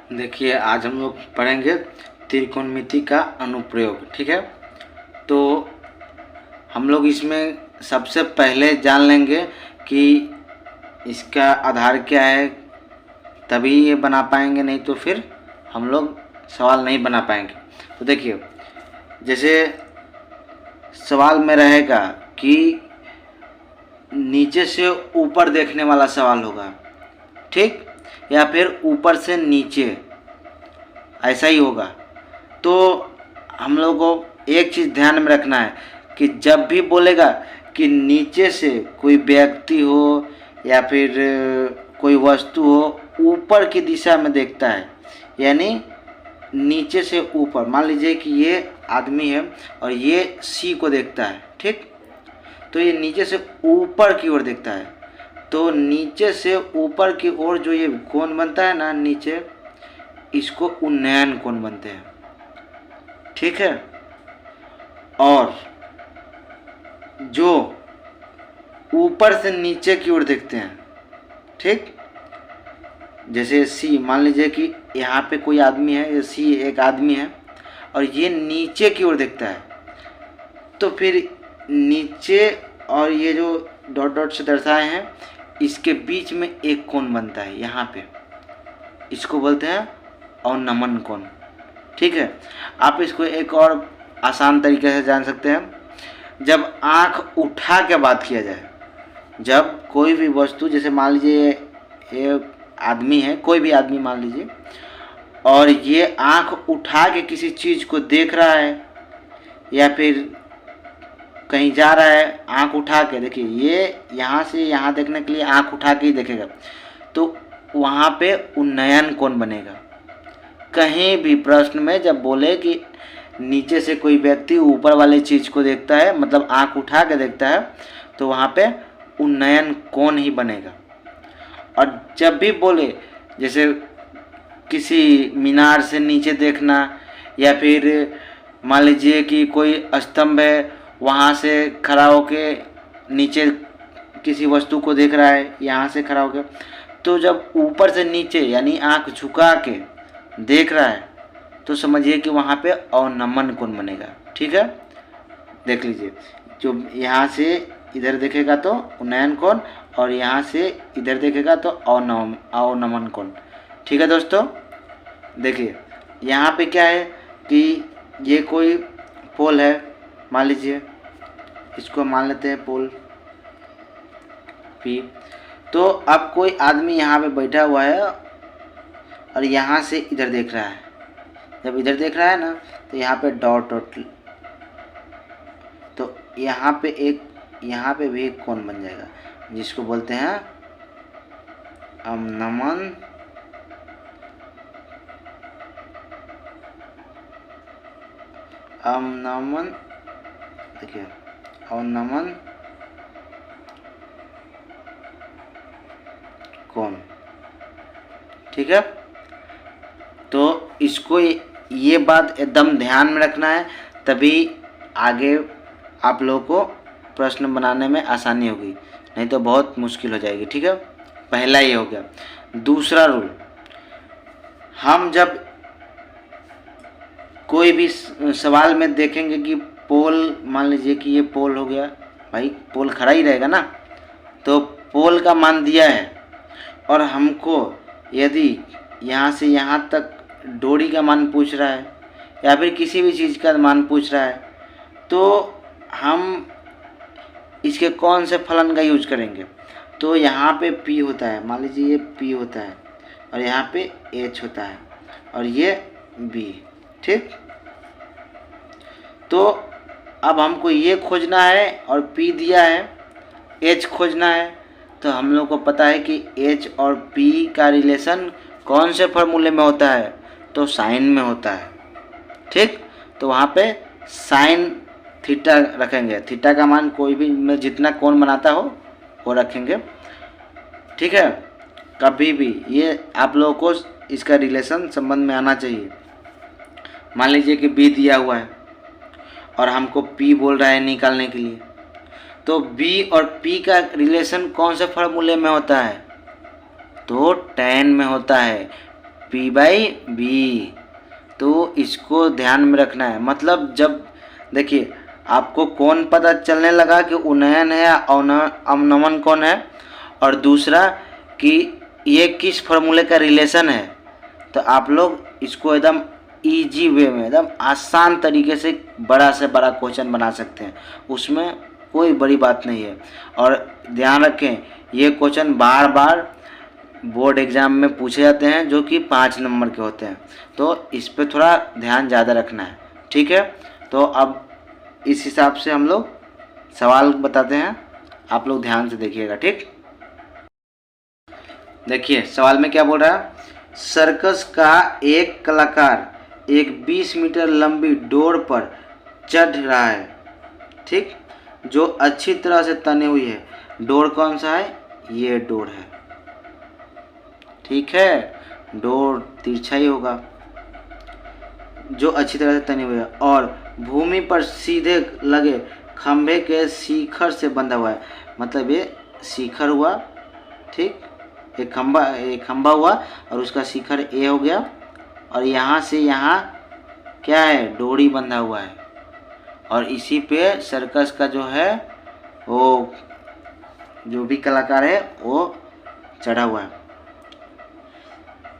देखिए, आज हम लोग पढ़ेंगे त्रिकोणमिति का अनुप्रयोग। ठीक है, तो हम लोग इसमें सबसे पहले जान लेंगे कि इसका आधार क्या है, तभी ये बना पाएंगे, नहीं तो फिर हम लोग सवाल नहीं बना पाएंगे। तो देखिए, जैसे सवाल में रहेगा कि नीचे से ऊपर देखने वाला सवाल होगा, ठीक, या फिर ऊपर से नीचे, ऐसा ही होगा। तो हम लोग को एक चीज़ ध्यान में रखना है कि जब भी बोलेगा कि नीचे से कोई व्यक्ति हो या फिर कोई वस्तु हो ऊपर की दिशा में देखता है, यानी नीचे से ऊपर, मान लीजिए कि ये आदमी है और ये सी को देखता है, ठीक, तो ये नीचे से ऊपर की ओर देखता है, तो नीचे से ऊपर की ओर जो ये कोण बनता है ना नीचे, इसको उन्नयन कोण बनते हैं। ठीक है, और जो ऊपर से नीचे की ओर देखते हैं, ठीक, जैसे सी, मान लीजिए कि यहाँ पे कोई आदमी है, ये सी एक आदमी है और ये नीचे की ओर देखता है, तो फिर नीचे और ये जो डॉट डॉट से दर्शाए हैं इसके बीच में एक कोण बनता है यहाँ पे, इसको बोलते हैं अवनमन कोण। ठीक है, आप इसको एक और आसान तरीके से जान सकते हैं। जब आँख उठा के बात किया जाए, जब कोई भी वस्तु, जैसे मान लीजिए ये आदमी है, कोई भी आदमी मान लीजिए, और ये आँख उठा के किसी चीज़ को देख रहा है या फिर कहीं जा रहा है, आँख उठा के, देखिए ये यहाँ से यहाँ देखने के लिए आँख उठा के ही देखेगा, तो वहाँ पे उन्नयन कोण बनेगा। कहीं भी प्रश्न में जब बोले कि नीचे से कोई व्यक्ति ऊपर वाले चीज़ को देखता है, मतलब आँख उठा के देखता है, तो वहाँ पे उन्नयन कोण ही बनेगा। और जब भी बोले, जैसे किसी मीनार से नीचे देखना, या फिर मान लीजिए कि कोई स्तंभ है, वहाँ से खड़ा होके नीचे किसी वस्तु को देख रहा है, यहाँ से खड़ा होके, तो जब ऊपर से नीचे यानी आँख झुका के देख रहा है, तो समझिए कि वहाँ पे अवनमन कोण बनेगा। ठीक है, देख लीजिए, जो यहाँ से इधर देखेगा तो उन्नयन कोण, और यहाँ से इधर देखेगा तो अवनमन कोण। ठीक है दोस्तों, देखिए यहाँ पे क्या है कि ये कोई पोल है, मान लीजिए इसको मान लेते हैं पोल पी। तो अब कोई आदमी यहाँ पे बैठा हुआ है और यहाँ से इधर देख रहा है, जब इधर देख रहा है ना, तो यहाँ पे डॉट डॉट, तो यहाँ पे भी एक कोण बन जाएगा, जिसको बोलते हैं अवनमन देखिए अवनमन कोण। ठीक है, तो इसको ये बात एकदम ध्यान में रखना है, तभी आगे आप लोगों को प्रश्न बनाने में आसानी होगी, नहीं तो बहुत मुश्किल हो जाएगी। ठीक है, पहला ये हो गया। दूसरा रूल, हम जब कोई भी सवाल में देखेंगे कि पोल, मान लीजिए कि ये पोल हो गया, भाई पोल खड़ा ही रहेगा ना, तो पोल का मान दिया है और हमको यदि यहाँ से यहाँ तक डोरी का मान पूछ रहा है या फिर किसी भी चीज़ का मान पूछ रहा है, तो हम इसके कौन से फलन का यूज करेंगे। तो यहाँ पे P होता है, मान लीजिए ये P होता है और यहाँ पे H होता है और ये B। ठीक, तो अब हमको ये खोजना है और P दिया है, H खोजना है, तो हम लोग को पता है कि H और P का रिलेशन कौन से फॉर्मूले में होता है, तो साइन में होता है। ठीक, तो वहाँ पे साइन थीटा रखेंगे, थीटा का मान कोई भी में जितना कोण बनाता हो वो रखेंगे। ठीक है, कभी भी ये आप लोगों को इसका रिलेशन संबंध में आना चाहिए। मान लीजिए कि B दिया हुआ है और हमको P बोल रहा है निकालने के लिए, तो B और P का रिलेशन कौन से फॉर्मूले में होता है, तो tan में होता है। P by B. तो इसको ध्यान में रखना है। मतलब जब देखिए आपको कौन पता चलने लगा कि उन्नयन है या अवनमन कौन है, और दूसरा कि ये किस फॉर्मूले का रिलेशन है, तो आप लोग इसको एकदम इजी वे में, एकदम आसान तरीके से बड़ा क्वेश्चन बना सकते हैं। उसमें कोई बड़ी बात नहीं है। और ध्यान रखें ये क्वेश्चन बार बार बोर्ड एग्ज़ाम में पूछे जाते हैं जो कि 5 नंबर के होते हैं, तो इस पर थोड़ा ध्यान ज़्यादा रखना है। ठीक है, तो अब इस हिसाब से हम लोग सवाल बताते हैं, आप लोग ध्यान से देखिएगा। ठीक, देखिए सवाल में क्या बोल रहा है। सर्कस का एक कलाकार एक 20 मीटर लंबी डोर पर चढ़ रहा है, ठीक, जो अच्छी तरह से तनी हुई है। डोर कौन सा है? ये डोर है। ठीक है, डोर तिरछा ही होगा, जो अच्छी तरह से तनी हुई है और भूमि पर सीधे लगे खंभे के शिखर से बंधा हुआ है। मतलब ये शिखर हुआ, ठीक, एक खंभा हुआ और उसका शिखर ए हो गया, और यहाँ से यहाँ क्या है? डोरी बंधा हुआ है, और इसी पे सर्कस का जो है वो जो भी कलाकार है वो चढ़ा हुआ है।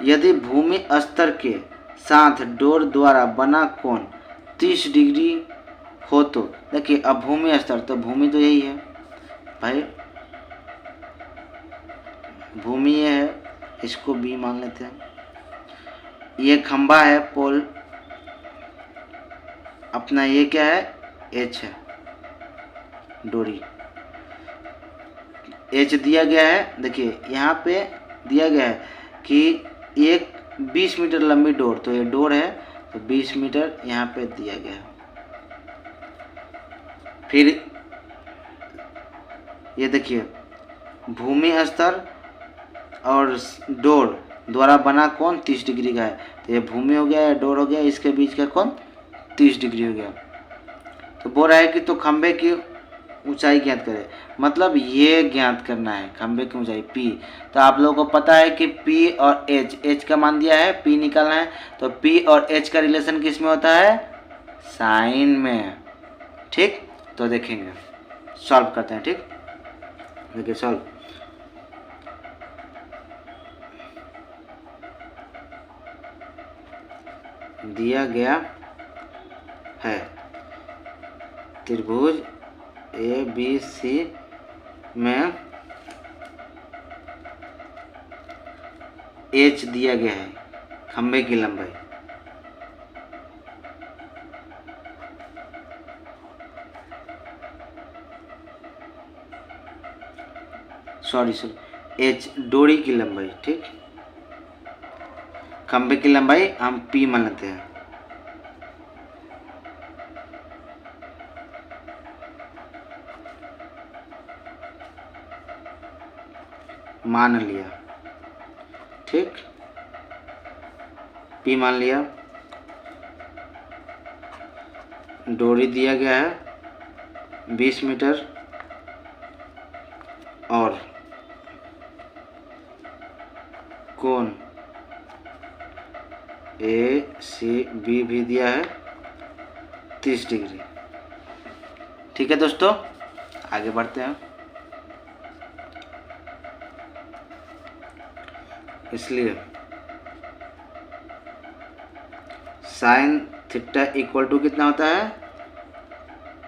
यदि भूमि स्तर के साथ डोर द्वारा बना कोण 30 डिग्री हो तो देखिए, अब भूमि स्तर, तो भूमि तो यही है भाई, भूमि ये है, इसको बी मान लेते हैं। ये खंभा है, पोल अपना, ये क्या है? एच है, डोरी एच दिया गया है। देखिए यहाँ पे दिया गया है कि एक 20 मीटर लंबी डोर, तो ये डोर है, तो 20 मीटर यहाँ पे दिया गया है। फिर ये देखिए भूमि स्तर और डोर द्वारा बना कोण 30 डिग्री का है, तो ये भूमि हो गया, या डोर हो गया, इसके बीच का कोण 30 डिग्री हो गया। तो बोल रहा है कि तो खंभे की ऊंचाई ज्ञात करें, मतलब ये ज्ञात करना है खंभे की ऊंचाई P। तो आप लोगों को पता है कि P और H का मान दिया है, P निकालना है, तो P और H का रिलेशन किस में होता है? साइन में। ठीक, तो देखेंगे, सॉल्व करते हैं। ठीक, देखिए सॉल्व, दिया गया है त्रिभुज ABC में H दिया गया है, खंभे की लंबाई, सॉरी H डोरी की लंबाई, ठीक, खंभे की लंबाई हम P मान लेते हैं। मान लिया, ठीक, P मान लिया। डोरी दिया गया है 20 मीटर और कोण ACB भी दिया है 30 डिग्री। ठीक है दोस्तों, आगे बढ़ते हैं। इसलिए साइन थीटा इक्वल टू कितना होता है?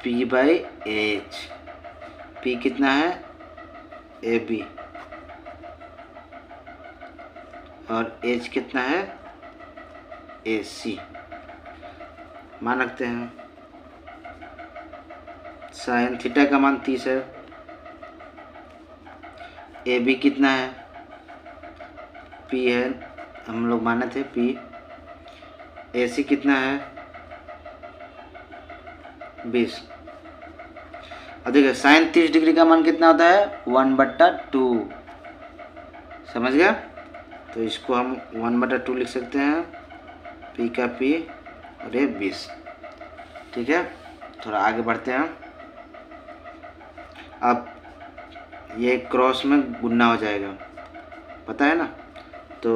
P by H। P कितना है? AB, और H कितना है? AC। मान रखते हैं साइन थीटा का मान 30 है, AB कितना है? P है, हम लोग माने थे P। AC कितना है? 20। और देखिए साइन 30 डिग्री का मान कितना होता है? 1/2। समझ गया? तो इसको हम 1/2 लिख सकते हैं, P का P और ये 20। ठीक है, थोड़ा आगे बढ़ते हैं। अब ये क्रॉस में गुना हो जाएगा, पता है ना? तो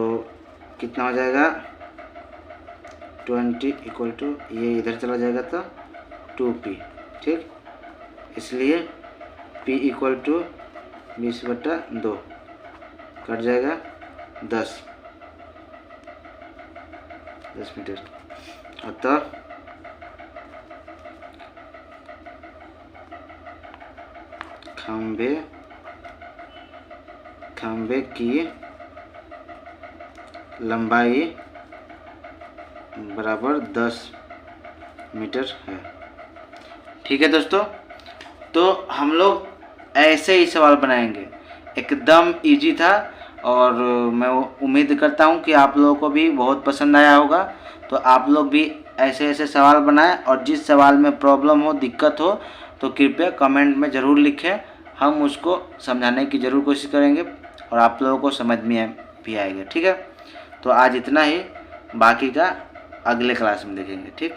कितना हो जाएगा 20 इक्वल टू ये इधर चला जाएगा तो 2p, ठीक। इसलिए p इक्वल टू 20/2 कट जाएगा 10 मीटर। अतः खंभे की लंबाई बराबर 10 मीटर है। ठीक है दोस्तों, तो हम लोग ऐसे ही सवाल बनाएंगे। एकदम इजी था और मैं उम्मीद करता हूँ कि आप लोगों को भी बहुत पसंद आया होगा। तो आप लोग भी ऐसे ऐसे सवाल बनाएं और जिस सवाल में प्रॉब्लम हो, दिक्कत हो तो कृपया कमेंट में ज़रूर लिखें। हम उसको समझाने की ज़रूर कोशिश करेंगे और आप लोगों को समझ में भी आएगा। ठीक है, तो आज इतना ही, बाकी का अगले क्लास में देखेंगे। ठीक।